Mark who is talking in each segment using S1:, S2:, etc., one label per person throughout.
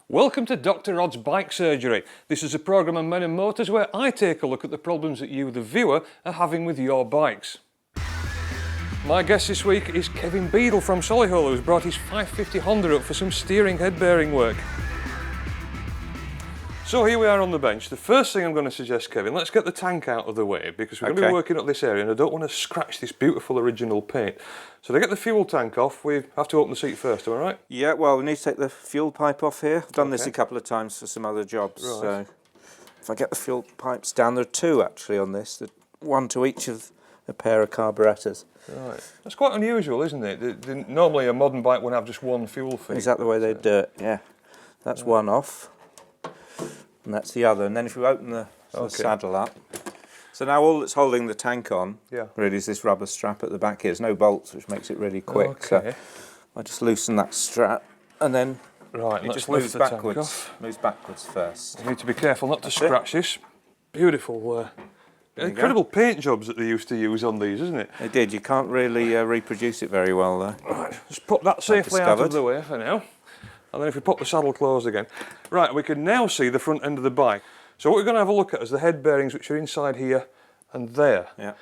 S1: Welcome to Dr. Odd's Bike Surgery. This is a programme on men and motors where I take a look at the problems that you, the viewer, are having with your bikes. My guest this week is Kevin Beadle from Solihull, who's brought his 550 Honda up for some steering head bearing work. So here we are on the bench. The first thing I'm going to suggest, Kevin, let's get the tank out of the way because we're going to be working up this area and I don't want to scratch this beautiful original paint. So to get the fuel tank off, we have to open the seat first, am I right?
S2: Yeah, well, we need to take the fuel pipe off here. I've done this a couple of times for some other jobs. Right. So if I get the fuel pipes down, there are two actually on this, one to each of a pair of carburetors.
S1: Right. That's quite unusual, isn't it? Normally a modern bike would have just one fuel feed.
S2: Is that the way they do it? Yeah. That's one off. And that's the other. And then if we open the saddle up. So now all that's holding the tank on really is this rubber strap at the back here. There's no bolts, which makes it really quick. So I just loosen that strap and then it just moves backwards. Moves backwards first.
S1: You need to be careful not to scratch this. Beautiful. Incredible paint jobs that they used to use on these, isn't it?
S2: They did. You can't really reproduce it very well though.
S1: Right, just put that safely out of the way for now. And then if we pop the saddle closed again. Right, we can now see the front end of the bike. So what we're going to have a look at is the head bearings which are inside here and there.
S2: Yeah.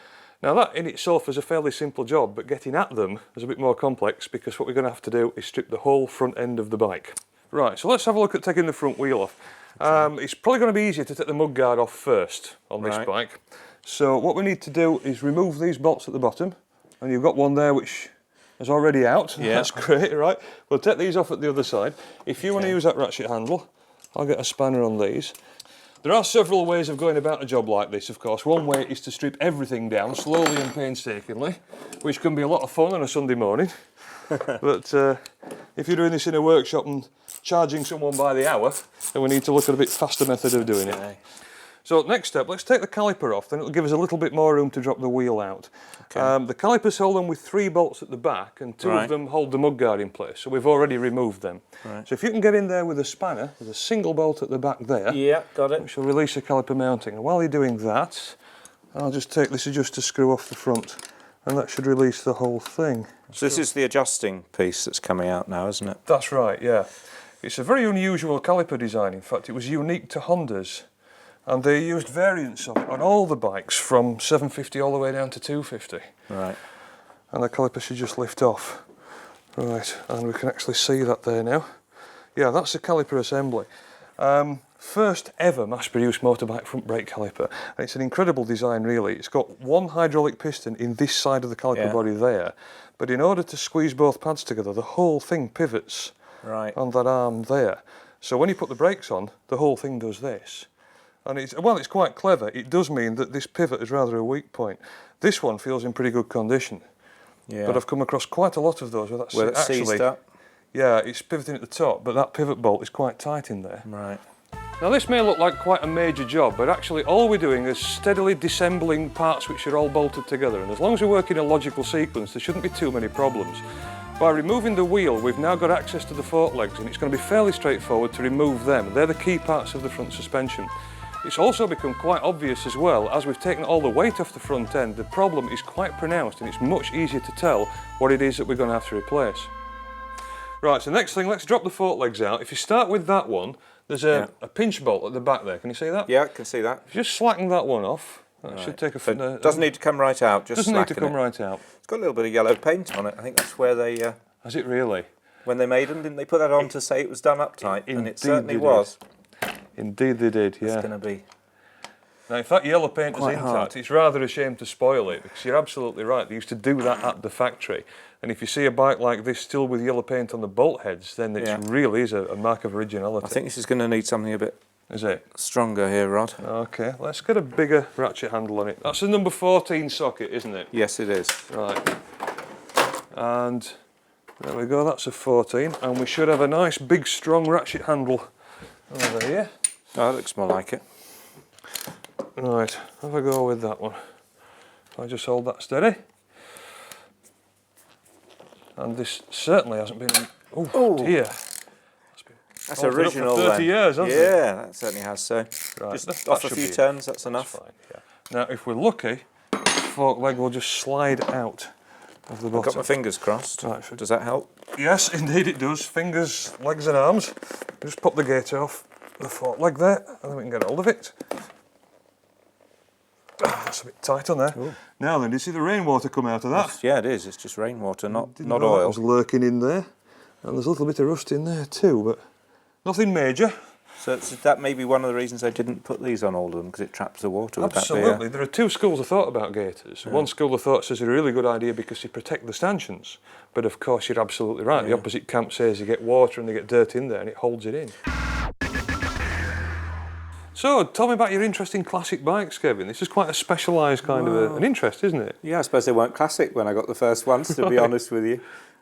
S1: Now that in itself is a fairly simple job, but getting at them is a bit more complex because what we're going to have to do is strip the whole front end of the bike. Right, so let's have a look at taking the front wheel off. It's probably going to be easier to take the mudguard off first on this bike. So what we need to do is remove these bolts at the bottom, and you've got one there which is already out. Yeah. That's great, right? We'll take these off at the other side. If you want to use that ratchet handle, I'll get a spanner on these. There are several ways of going about a job like this, of course. One way is to strip everything down slowly and painstakingly, which can be a lot of fun on a Sunday morning. But if you're doing this in a workshop and charging someone by the hour, then we need to look at a bit faster method of doing it. So next step, let's take the caliper off, then it'll give us a little bit more room to drop the wheel out. The calipers hold on with 3 bolts at the back and 2 of them hold the mudguard in place, so we've already removed them. So if you can get in there with a spanner, there's a single bolt at the back there.
S2: Yeah, got it.
S1: Which will release the caliper mounting. And while you're doing that, I'll just take this adjuster screw off the front and that should release the whole thing.
S2: So this is the adjusting piece that's coming out now, isn't it?
S1: That's right, yeah. It's a very unusual caliper design, in fact. It was unique to Hondas. And they used variants of it on all the bikes from 750 all the way down to 250. Right. And the caliper should just lift off. Right, and we can actually see that there now. Yeah, that's the caliper assembly. First ever mass-produced motorbike front brake caliper. And it's an incredible design really. It's got one hydraulic piston in this side of the caliper body there. But in order to squeeze both pads together, the whole thing pivots on that arm there. So when you put the brakes on, the whole thing does this. And it's quite clever. It does mean that this pivot is rather a weak point. This one feels in pretty good condition. Yeah. But I've come across quite a lot of those where that's actually, yeah, it's pivoting at the top, but that pivot bolt is quite tight in there.
S2: Right.
S1: Now this may look like quite a major job, but actually all we're doing is steadily disassembling parts which are all bolted together. And as long as we work in a logical sequence, there shouldn't be too many problems. By removing the wheel, we've now got access to the fork legs, and it's going to be fairly straightforward to remove them. They're the key parts of the front suspension. It's also become quite obvious as well, as we've taken all the weight off the front end, the problem is quite pronounced and it's much easier to tell what it is that we're going to have to replace. Right, so next thing, let's drop the fork legs out. If you start with that one, there's a pinch bolt at the back there, can you see that?
S2: Yeah, I can see that.
S1: If you just slacken that one off, that should take
S2: a... doesn't need to come right out, just
S1: doesn't need to come right out.
S2: It's got a little bit of yellow paint on it, I think that's where they...
S1: Has it really?
S2: When they made them, didn't they put that on to say it was done uptight? And it certainly was.
S1: Indeed they did, yeah.
S2: It's going to be...
S1: Now if that yellow paint is intact, it's rather a shame to spoil it, because you're absolutely right, they used to do that at the factory. And if you see a bike like this still with yellow paint on the bolt heads, then it really is a mark of originality.
S2: I think this is going to need something a bit stronger here, Rod.
S1: Okay, let's get a bigger ratchet handle on it. That's a number 14 socket, isn't it?
S2: Yes, it is.
S1: Right. And there we go, that's a 14. And we should have a nice big strong ratchet handle over here.
S2: Oh, that looks more like it.
S1: Right, have a go with that one. I just hold that steady. And this certainly hasn't been... Oh dear.
S2: That's original
S1: for 30 years, hasn't it?
S2: Yeah, that certainly has so. Right, just off a few turns, that's enough.
S1: Fine, yeah. Now if we're lucky, the fork leg will just slide out of the bottom.
S2: I've got my fingers crossed. Right. Does that help?
S1: Yes, indeed it does. Fingers, legs and arms. Just pop the gate off the fork leg there, and then we can get hold of it. Oh, that's a bit tight on there. Ooh. Now then, do you see the rainwater come out of that?
S2: Yeah, it is. It's just rainwater, not
S1: oil.
S2: oil.
S1: It was lurking in there, and there's a little bit of rust in there too, but nothing major.
S2: So that may be one of the reasons I didn't put these on all of them, because it traps the water.
S1: Absolutely. There are two schools of thought about gaiters. Yeah. One school of thought says it's a really good idea because you protect the stanchions, but of course you're absolutely right. Yeah. The opposite camp says you get water and they get dirt in there and it holds it in. So, tell me about your interest in classic bikes, Kevin. This is quite a specialised kind of an interest, isn't it?
S2: Yeah, I suppose they weren't classic when I got the first ones, to be honest with you.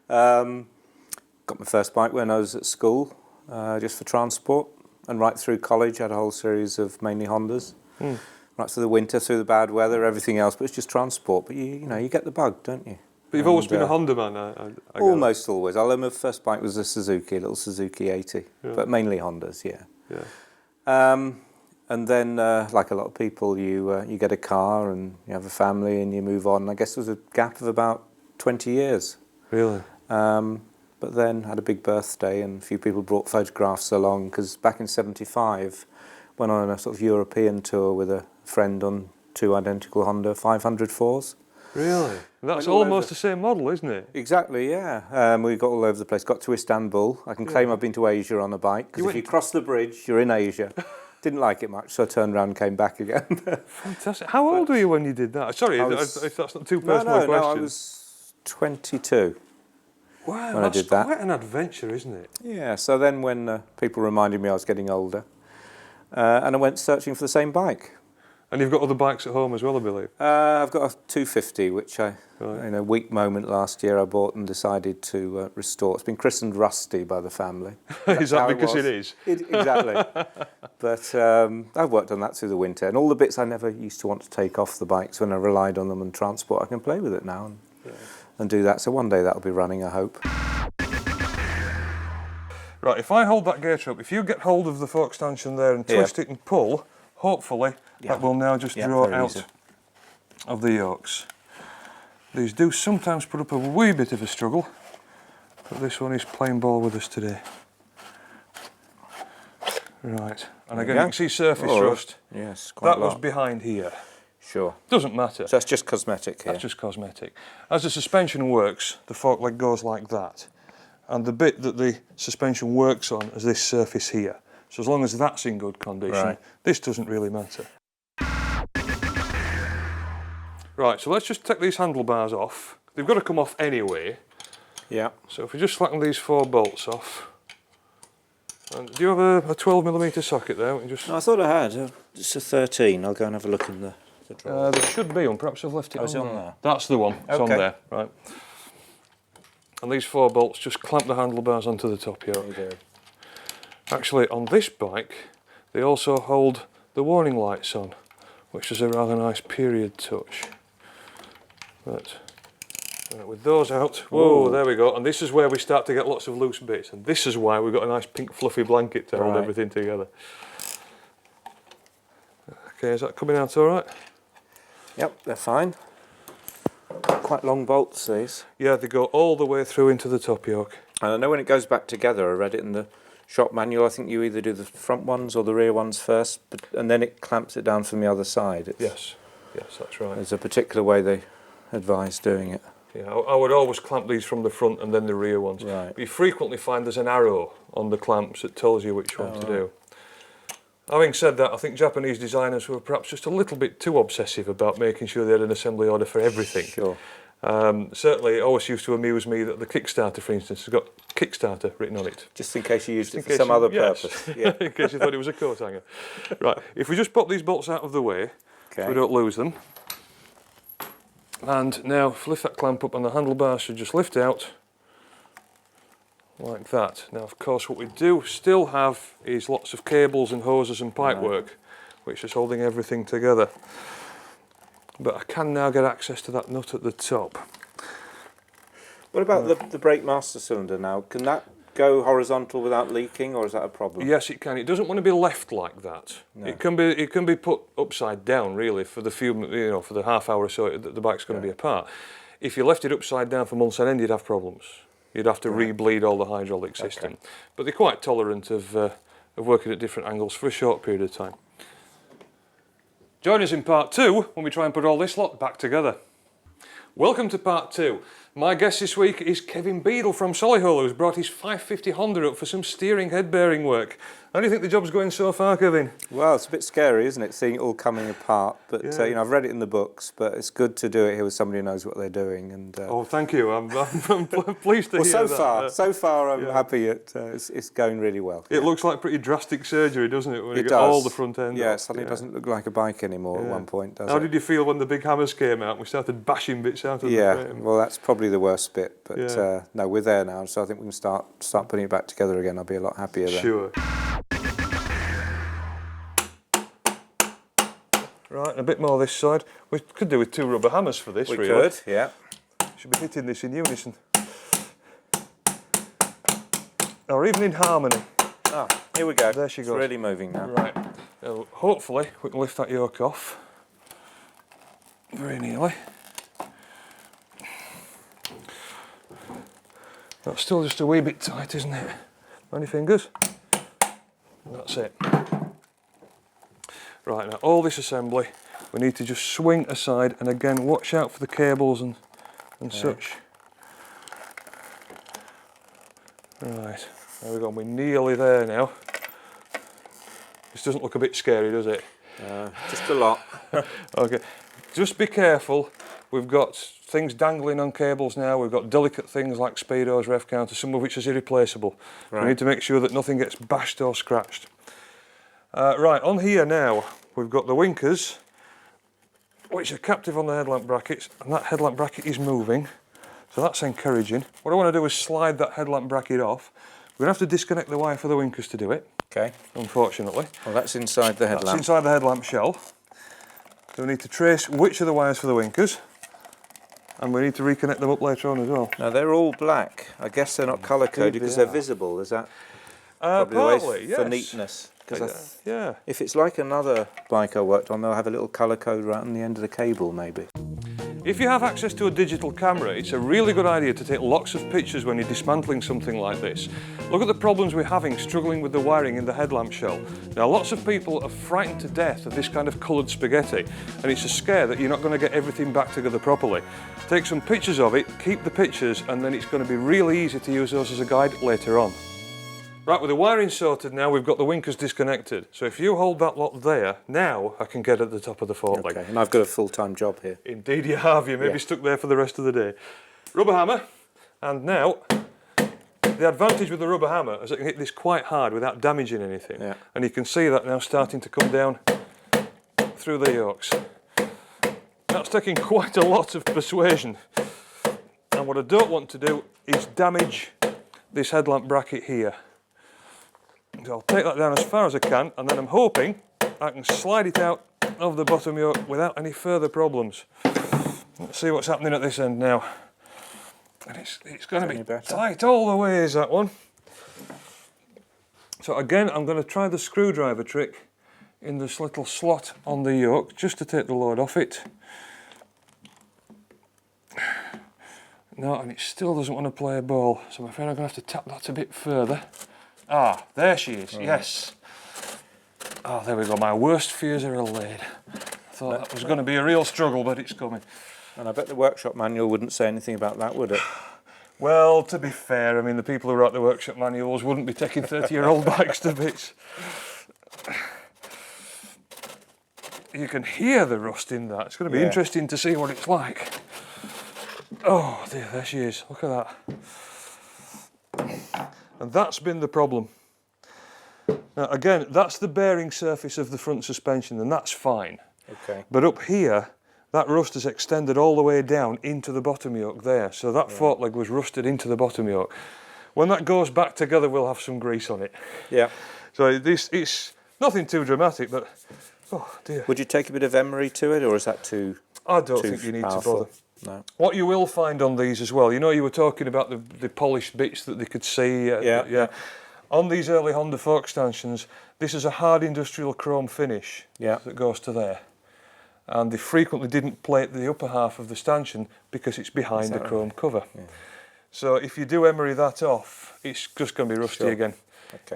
S2: Got my first bike when I was at school, just for transport, and right through college I had a whole series of mainly Hondas. Right through the winter, through the bad weather, everything else, but it's just transport. But you know, you get the bug, don't you?
S1: But you've always been a Honda man, I
S2: almost always. Although my first bike was a Suzuki, a little Suzuki 80, but mainly Hondas, yeah. And then, like a lot of people, you get a car and you have a family and you move on. I guess there was a gap of about 20 years.
S1: Really?
S2: But then had a big birthday and a few people brought photographs along, because back in '75, went on a sort of European tour with a friend on two identical Honda 504s.
S1: Really? That's almost the same model, isn't it?
S2: Exactly, yeah. We got all over the place. Got to Istanbul. I can claim I've been to Asia on a bike, because if you cross the bridge, you're in Asia. Didn't like it much, so I turned around and came back again.
S1: Fantastic. How old were you when you did that? Sorry, if that's not too personal a question.
S2: No, I was 22.
S1: Wow, that's quite an adventure, isn't it?
S2: Yeah, so then when people reminded me I was getting older, and I went searching for the same bike.
S1: And you've got other bikes at home as well, I believe?
S2: I've got a 250, which in a weak moment last year I bought and decided to restore. It's been christened Rusty by the family.
S1: Is that because it is?
S2: Exactly. But I've worked on that through the winter, and all the bits I never used to want to take off the bikes when I relied on them and transport, I can play with it now and do that. So one day that'll be running, I hope.
S1: Right, if I hold that gaiter up, if you get hold of the fork stanchion there and twist it and pull, hopefully that will now just draw out of the yokes. These do sometimes put up a wee bit of a struggle, but this one is playing ball with us today. Right, and again you can see surface rust.
S2: Yes, quite a lot.
S1: That was behind here.
S2: Sure.
S1: Doesn't matter.
S2: So that's just cosmetic here?
S1: That's just cosmetic. As the suspension works, the fork leg goes like that, and the bit that the suspension works on is this surface here. So as long as that's in good condition, this doesn't really matter. Right, so let's just take these handlebars off. They've got to come off anyway.
S2: Yeah.
S1: So if we just slacken these 4 bolts off. And do you have a 12mm socket there?
S2: No, I thought I had. It's a 13. I'll go and have a look in the drawer.
S1: There should be one. Perhaps I've left it
S2: on there.
S1: That's the one. It's on there. Right. And these 4 bolts just clamp the handlebars onto the top yoke. Actually, on this bike, they also hold the warning lights on, which is a rather nice period touch. But with those out, whoa, there we go. And this is where we start to get lots of loose bits. And this is why we've got a nice pink fluffy blanket to hold everything together. Okay, is that coming out all right?
S2: Yep, they're fine. Quite long bolts, these.
S1: Yeah, they go all the way through into the top yoke.
S2: And I know when it goes back together, I read it in the shop manual, I think you either do the front ones or the rear ones first, and then it clamps it down from the other side.
S1: Yes, that's right.
S2: There's a particular way they advise doing it.
S1: Yeah, I would always clamp these from the front and then the rear ones.
S2: Right.
S1: But you frequently find there's an arrow on the clamps that tells you which one to do. Having said that, I think Japanese designers were perhaps just a little bit too obsessive about making sure they had an assembly order for everything.
S2: Sure.
S1: Certainly, it always used to amuse me that the Kickstarter, for instance, has got Kickstarter written on it.
S2: Just in case you used it for some other purpose.
S1: Yeah. In case you thought it was a coat hanger. Right, if we just pop these bolts out of the way, so we don't lose them. And now, if we lift that clamp up and the handlebars should just lift out, like that. Now, of course, what we do still have is lots of cables and hoses and pipework, which is holding everything together. But I can now get access to that nut at the top.
S2: What about the brake master cylinder now? Can that go horizontal without leaking, or is that a problem?
S1: Yes, it can. It doesn't want to be left like that. No. It can be put upside down, really, for the few, for the half hour or so that the bike's going to be apart. If you left it upside down for months on end, you'd have problems. You'd have to re-bleed all the hydraulic system. But they're quite tolerant of working at different angles for a short period of time. Join us in part 2 when we try and put all this lot back together. Welcome to part 2. My guest this week is Kevin Beadle from Solihull, who's brought his 550 Honda up for some steering head bearing work. How do you think the job's going so far, Kevin?
S2: Well, it's a bit scary, isn't it, seeing it all coming apart? But you know, I've read it in the books, but it's good to do it here with somebody who knows what they're doing. And
S1: oh, thank you. I'm pleased to hear that.
S2: So far, I'm happy. It's going really well.
S1: It looks like pretty drastic surgery, doesn't it? When you get all the front end.
S2: Yeah, it suddenly doesn't look like a bike anymore at one point, does it?
S1: How did you feel when the big hammers came out and we started bashing bits out of the frame?
S2: Well, that's probably the worst bit. But no, we're there now, so I think we can start putting it back together again. I'll be a lot happier then.
S1: Sure. Right, and a bit more this side. We could do with 2 rubber hammers for this, really.
S2: We could, yeah.
S1: Should be hitting this in unison. Or even in harmony.
S2: Oh, here we go.
S1: There she goes.
S2: It's really moving now.
S1: Right. Hopefully we can lift that yoke off. Very nearly. That's still just a wee bit tight, isn't it? Any fingers? That's it. Right, now all this assembly we need to just swing aside, and again watch out for the cables and such. Right, there we go, we're nearly there now. This doesn't look a bit scary, does it?
S2: Just a lot.
S1: Okay, just be careful. We've got things dangling on cables now. We've got delicate things like speedos, ref counters, some of which is irreplaceable. Right. We need to make sure that nothing gets bashed or scratched. Right, on here now, we've got the winkers, which are captive on the headlamp brackets, and that headlamp bracket is moving, so that's encouraging. What I want to do is slide that headlamp bracket off. We're going to have to disconnect the wire for the winkers to do it. Okay. Unfortunately.
S2: Well, that's inside the headlamp.
S1: That's inside the headlamp shell. So we need to trace which are the wires for the winkers, and we need to reconnect them up later on as well.
S2: Now they're all black. I guess they're not colour coded because they're visible. Is that probably
S1: partly,
S2: the way for neatness? Because
S1: yeah.
S2: If it's like another bike I worked on, they'll have a little colour code right on the end of the cable, maybe.
S1: If you have access to a digital camera, it's a really good idea to take lots of pictures when you're dismantling something like this. Look at the problems we're having struggling with the wiring in the headlamp shell. Now, lots of people are frightened to death of this kind of coloured spaghetti, and it's a scare that you're not going to get everything back together properly. Take some pictures of it, keep the pictures, and then it's going to be really easy to use those as a guide later on. Right, with the wiring sorted now, we've got the winkers disconnected. So if you hold that lot there, now I can get at the top of the fork leg.
S2: Okay, and I've got a full-time job here.
S1: Indeed you have, you may be stuck there for the rest of the day. Rubber hammer, and now, the advantage with the rubber hammer is I can hit this quite hard without damaging anything. Yeah. And you can see that now starting to come down through the yokes. That's taking quite a lot of persuasion. And what I don't want to do is damage this headlamp bracket here. So I'll take that down as far as I can, and then I'm hoping I can slide it out of the bottom yoke without any further problems. Let's see what's happening at this end now. And it's going to be tight all the way, is that one. So again, I'm going to try the screwdriver trick in this little slot on the yoke, just to take the load off it. No, and it still doesn't want to play a ball, so I'm afraid I'm going to have to tap that a bit further. Ah, there she is, yes. Oh, there we go, my worst fears are allayed. I thought that was going to be a real struggle, but it's coming.
S2: And I bet the workshop manual wouldn't say anything about that, would it?
S1: Well, to be fair, I mean, the people who write the workshop manuals wouldn't be taking 30-year-old bikes to bits. You can hear the rust in that. It's going to be interesting to see what it's like. Oh dear, there she is, look at that. And that's been the problem. Now again, that's the bearing surface of the front suspension, and that's fine. Okay. But up here, that rust has extended all the way down into the bottom yoke there, so that fork leg was rusted into the bottom yoke. When that goes back together, we'll have some grease on it. Yeah. So it's nothing too dramatic, but oh dear.
S2: Would you take a bit of emery to it, or is that too
S1: I don't think you need
S2: powerful?
S1: To bother.
S2: No.
S1: What you will find on these as well, you know, you were talking about the polished bits that they could see. Yeah. On these early Honda fork stanchions, this is a hard industrial chrome finish that goes to there. and they frequently didn't plate the upper half of the stanchion because it's behind the chrome cover. Yeah. So if you do emery that off, it's just going to be rusty again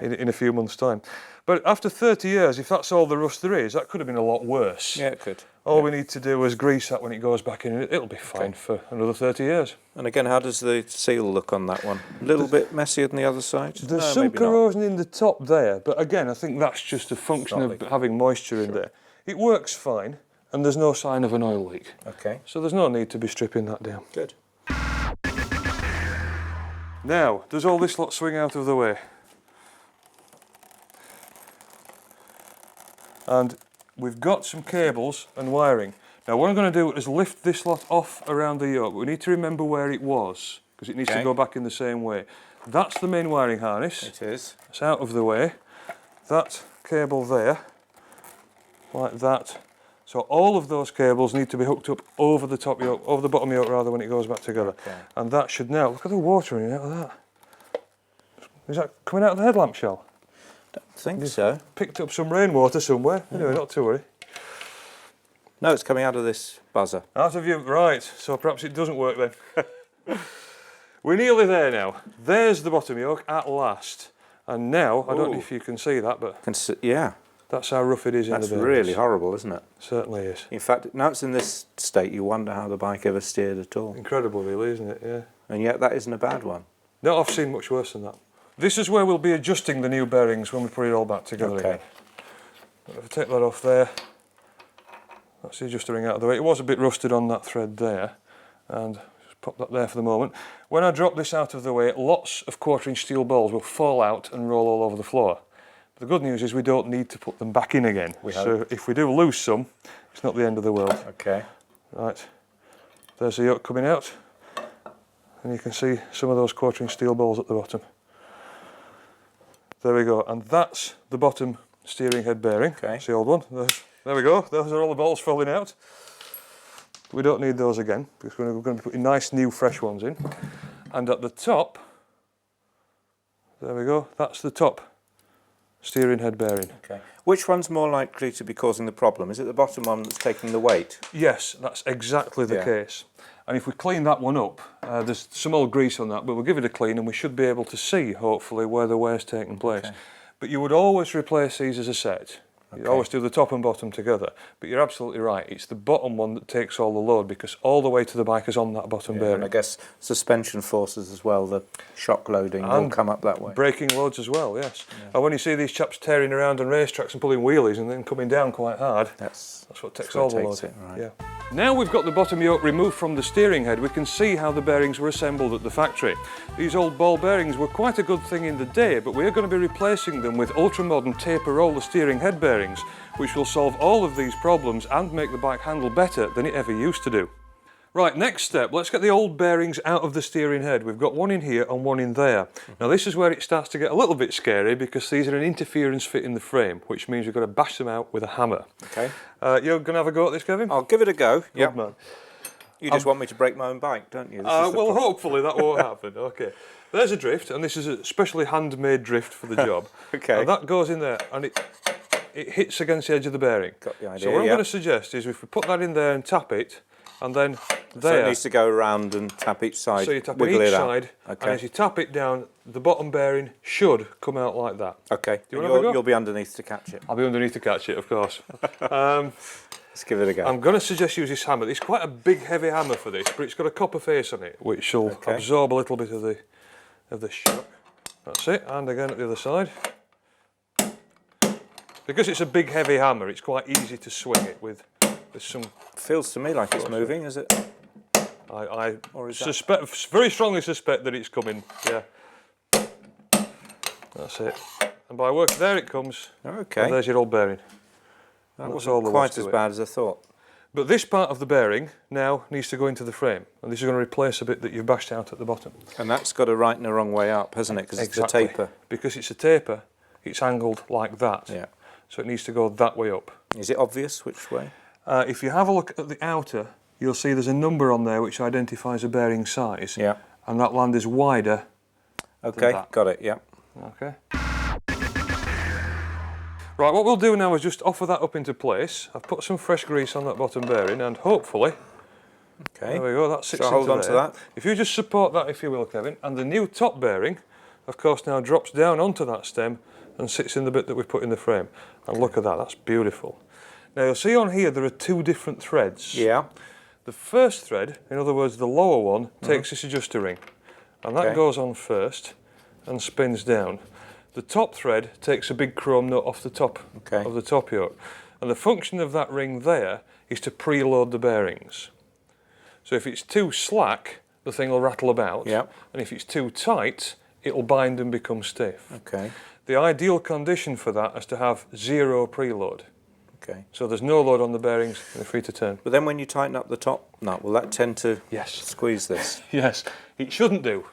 S1: in a few months' time. But after 30 years, if that's all the rust there is, that could have been a lot worse.
S2: Yeah, it could.
S1: All we need to do is grease that when it goes back in, and it'll be fine for another 30 years. And
S2: again, how does the seal look on that one? A little bit messier than the other side?
S1: There's some corrosion in the top there, but again, I think that's just a function of having moisture in there. It works fine, and there's no sign of an oil leak.
S2: Okay.
S1: So there's no need to be stripping that down.
S2: Good.
S1: Now, does all this lot swing out of the way? And we've got some cables and wiring. Now what I'm going to do is lift this lot off around the yoke. We need to remember where it was, because it needs to go back in the same way. That's the main wiring harness.
S2: It is.
S1: It's out of the way. That cable there, like that. So all of those cables need to be hooked up over the top yoke, over the bottom yoke rather, when it goes back together. Okay. And that should now, look at the water running out of that. Is that coming out of the headlamp shell?
S2: Don't think so.
S1: Picked up some rainwater somewhere. Anyway, not to worry.
S2: No, it's coming out of this buzzer.
S1: Out of you, right. So perhaps it doesn't work then. We're nearly there now. There's the bottom yoke at last. And now, I don't know if you can see that, but
S2: yeah,
S1: that's how rough it is in the bearings.
S2: That's really horrible, isn't it?
S1: Certainly is.
S2: In fact, now it's in this state, you wonder how the bike ever steered at all.
S1: Incredible, really, isn't it? Yeah.
S2: And yet that isn't a bad one.
S1: No, I've seen much worse than that. This is where we'll be adjusting the new bearings when we put it all back together again. If I take that off there, that's the adjuster ring out of the way. It was a bit rusted on that thread there, and just pop that there for the moment. When I drop this out of the way, lots of 1/4-inch steel balls will fall out and roll all over the floor. But the good news is we don't need to put them back in again. So if we do lose some, it's not the end of the world.
S2: Okay.
S1: Right, there's the yoke coming out, and you can see some of those 1/4-inch steel balls at the bottom. There we go, and that's the bottom steering head bearing. Okay. That's the old one. There we go, those are all the balls falling out. We don't need those again, because we're going to be putting nice new fresh ones in. And at the top, there we go, that's the top steering head bearing.
S2: Okay. Which one's more likely to be causing the problem? Is it the bottom one that's taking the weight?
S1: Yes, that's exactly the case. And if we clean that one up, there's some old grease on that, but we'll give it a clean and we should be able to see, hopefully, where the wear's taking place. Okay. But you would always replace these as a set. You always do the top and bottom together, but you're absolutely right, it's the bottom one that takes all the load, because all the weight of the bike is on that bottom bearing.
S2: And I guess suspension forces as well, the shock loading will come up that way.
S1: Braking loads as well, yes. Yeah. And when you see these chaps tearing around on racetracks and pulling wheelies and then coming down quite hard, that's what takes all the load.
S2: Right.
S1: Yeah. Now we've got the bottom yoke removed from the steering head, we can see how the bearings were assembled at the factory. These old ball bearings were quite a good thing in the day, but we're going to be replacing them with ultra-modern taper roller steering head bearings, which will solve all of these problems and make the bike handle better than it ever used to do. Right, next step, let's get the old bearings out of the steering head. We've got one in here and one in there. Now this is where it starts to get a little bit scary, because these are an interference fit in the frame, which means we've got to bash them out with a hammer.
S2: Okay.
S1: You're going to have a go at this, Kevin?
S2: I'll give it a go.
S1: Good man.
S2: You just want me to break my own bike, don't you?
S1: Well, hopefully that won't happen. Okay. There's a drift, and this is a specially handmade drift for the job.
S2: Okay.
S1: And that goes in there, and it hits against the edge of the bearing.
S2: Got the idea.
S1: So what I'm going to suggest is if we put that in there and tap it, and then there.
S2: So it needs to go around and tap each side.
S1: So you tap on each side, and as you tap it down, the bottom bearing should come out like that.
S2: Okay. You'll be underneath to catch it.
S1: I'll be underneath to catch it, of course.
S2: Let's give it a go.
S1: I'm going to suggest use this hammer. It's quite a big, heavy hammer for this, but it's got a copper face on it, which will absorb a little bit of the shock. That's it, and again at the other side. Because it's a big, heavy hammer, it's quite easy to swing it with some...
S2: Feels to me like it's moving, is it?
S1: I very strongly suspect that it's coming, yeah. That's it. And by work, there it comes.
S2: Okay.
S1: And there's your old bearing.
S2: That wasn't quite as bad as I thought.
S1: But this part of the bearing now needs to go into the frame, and this is going to replace a bit that you've bashed out at the bottom.
S2: And that's got a right and a wrong way up, hasn't it? Because it's a taper.
S1: Because it's a taper, it's angled like that.
S2: Yeah.
S1: So it needs to go that way up.
S2: Is it obvious which way?
S1: If you have a look at the outer, you'll see there's a number on there which identifies a bearing size.
S2: Yeah.
S1: And that land is wider.
S2: Okay, got it, yeah.
S1: Okay. Right, what we'll do now is just offer that up into place. I've put some fresh grease on that bottom bearing and hopefully, there we go, that sits into
S2: hold on to that.
S1: If you just support that, if you will, Kevin, and the new top bearing, of course, now drops down onto that stem and sits in the bit that we've put in the frame. And look at that, that's beautiful. Now you'll see on here there are two different threads.
S2: Yeah.
S1: The first thread, in other words the lower one, takes this adjuster ring. And that goes on first and spins down. The top thread takes a big chrome nut off the top of the top yoke. And the function of that ring there is to preload the bearings. So if it's too slack, the thing will rattle about.
S2: Yep.
S1: And if it's too tight, it'll bind and become stiff.
S2: Okay.
S1: The ideal condition for that is to have 0 preload.
S2: Okay.
S1: So there's no load on the bearings and they're free to turn.
S2: But then when you tighten up the top nut, will that tend to squeeze this?
S1: Yes, it shouldn't do,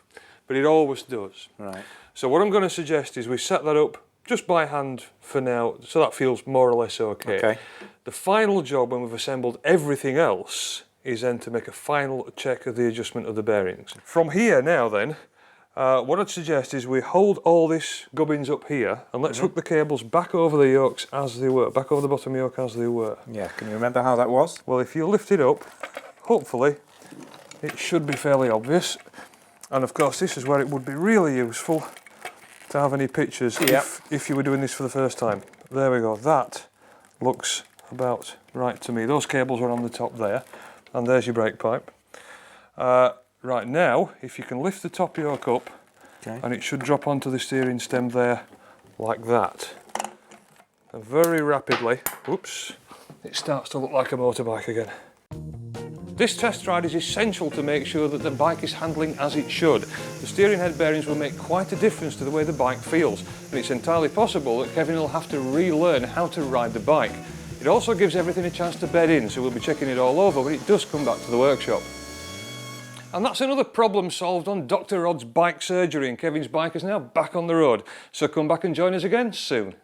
S1: but it always does.
S2: Right.
S1: So what I'm going to suggest is we set that up just by hand for now, so that feels more or less okay.
S2: Okay.
S1: The final job when we've assembled everything else is then to make a final check of the adjustment of the bearings. From here now then, what I'd suggest is we hold all this gubbins up here and let's hook the cables back over the yokes as they were, back over the bottom yoke as they were.
S2: Yeah, can you remember how that was?
S1: Well, if you lift it up, hopefully it should be fairly obvious. And of course this is where it would be really useful to have any pictures if you were doing this for the first time. There we go, that looks about right to me. Those cables are on the top there, and there's your brake pipe. Right now, if you can lift the top yoke up, and it should drop onto the steering stem there, like that. And very rapidly, whoops, it starts to look like a motorbike again. This test ride is essential to make sure that the bike is handling as it should. The steering head bearings will make quite a difference to the way the bike feels, and it's entirely possible that Kevin will have to relearn how to ride the bike. It also gives everything a chance to bed in, so we'll be checking it all over when it does come back to the workshop. And that's another problem solved on Dr. Rod's bike surgery, and Kevin's bike is now back on the road. So come back and join us again soon.